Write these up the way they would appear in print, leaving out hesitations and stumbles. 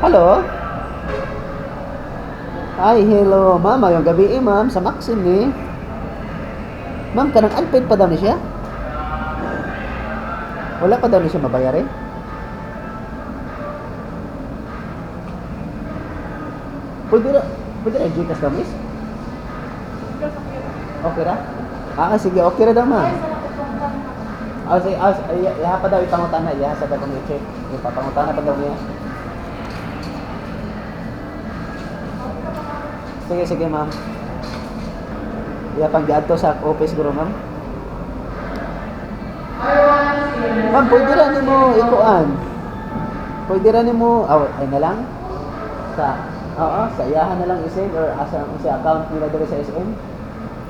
Hello? Ay, hello, ma'am. Ngayong gabi ma'am, sa Maxim ni. Ma'am, kanang unpaid pa daw ni siya? Wala pa daw ni siya mabayarin? Pwede na, pwede na Gcash daw, miss? Okay ra? Sige, okay ra daw, ma'am. Sige, iha pa daw ipangutana, iha sa daw kong i-check. Ipapangutana pa daw niya. Sige, sige, ma'am. Iha pang giadto sa office guro, ma'am. Ma'am, pwede ra nimo ikuan. Pwede ra nimo, ay na lang sa iyahan na lang i-send or asa sa account nila dito sa SM.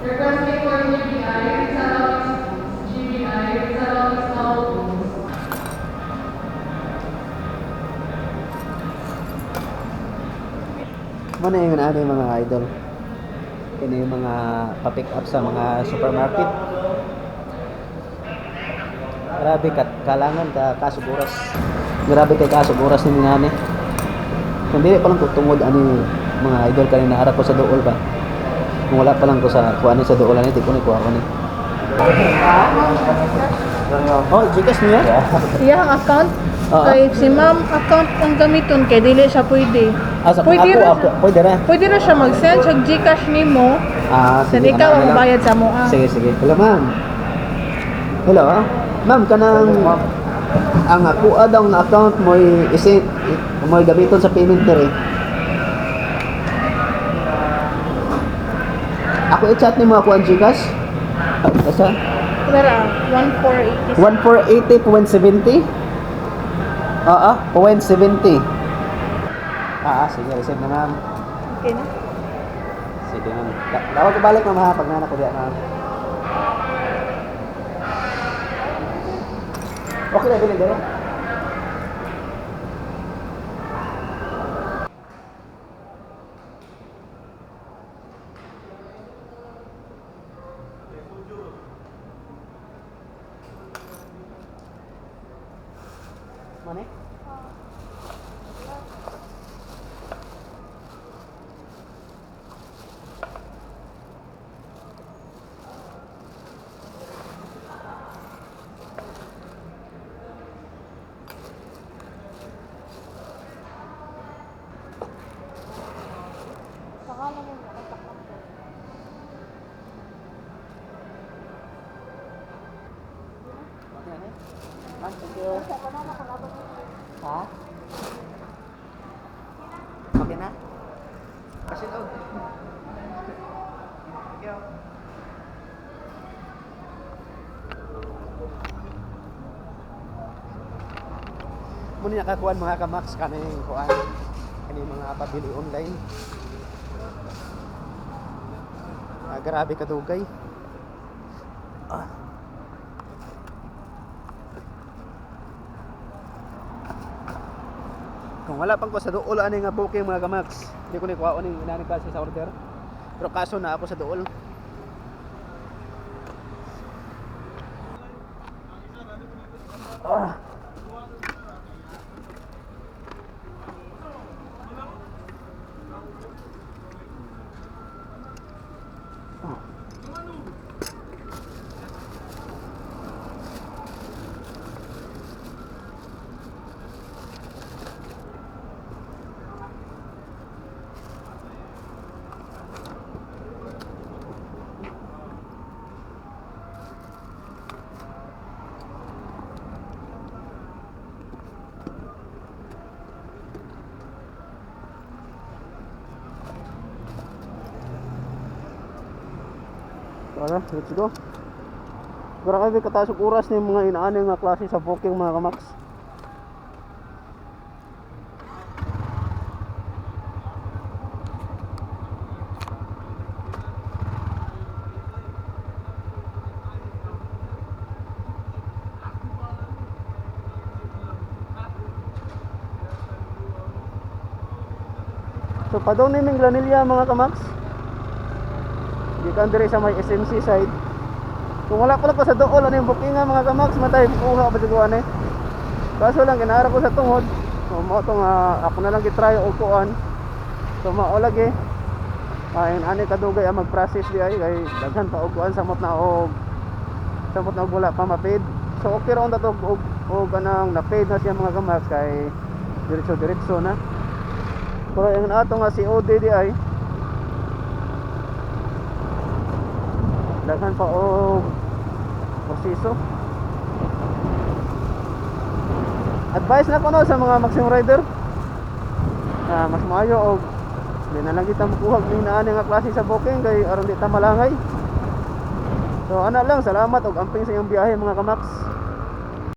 Requesting for GBI, settlements now. Muna yung ano yung mga idol. Yun yung mga pa-pick up sa mga supermarket. Grabe kalangan ka kasuburas. Grabe kay kasuburas ni minani. Hindi pa lang ko tungod ani mga idol kanina ara ko sa dool ba. Kung wala pa lang ko sa kuan sa dool ani di ko ni kuha ko ni. Oh, Gcash niya? Iya ang account. Kay si ma'am account ang gamiton kay dili siya pwede. Pwede ra. Pwede ra. Pwede na siya mag-send sa Gcash nimo. Sige. Sa ikaw ang bayad sa mo. Sige, sige. Hello, ma'am. Hello. Ma'am, kanang ang ako daw nga account mo i-send mo gamiton sa payment dere. Ako i-chat nimo ako ang Gcash. Asa? Tara, 1480. 1480.70. 0.70. Sige, receive na ma'am. Okay na. Sige ma'am. Tawag ko balik ma'am ha, pag nanak ko diyan ma'am. Okay na, bilhin din. Mana? Ma'am, thank you. Ha? Okay na? Kasi loob. Thank you. Muna nakakuan mga kamax kaning kuan. Kani mga pabili online. Grabe kadugay. Kung wala pang ko sa dool ani nga booking mga kamax, hindi ko ni kuhaon ning inani kasi sa order. Pero kaso na ako sa dool. Tara, let's go. Grabe kataas og oras ni mga inaani nga klase sa booking mga kamax. So padong ni Granilla mga kamax. Gikan diri sa may SMC side. Kung wala pala ko sa dool ano yung booking nga mga kamax matay kuha ba siguro ani. Kaso lang ginaara ko sa tungod So mo to nga ako na lang gitry og kuan. So mao lagi. Ayun ani kadugay ang mag-process di ay kay daghan pa og kuan samot na og wala pa ma-paid. So okay ra to og kanang na-paid na siya mga kamax kay diretso na. Pero yung ato nga si OD di ay daghan pa og proseso. Advice na ko no sa mga maximum rider. Mas maayo og di na lang kita makuha ng naani nga klase sa booking kay aron di ta malangay. So ana lang, salamat og amping sa iyong biyahe mga kamax.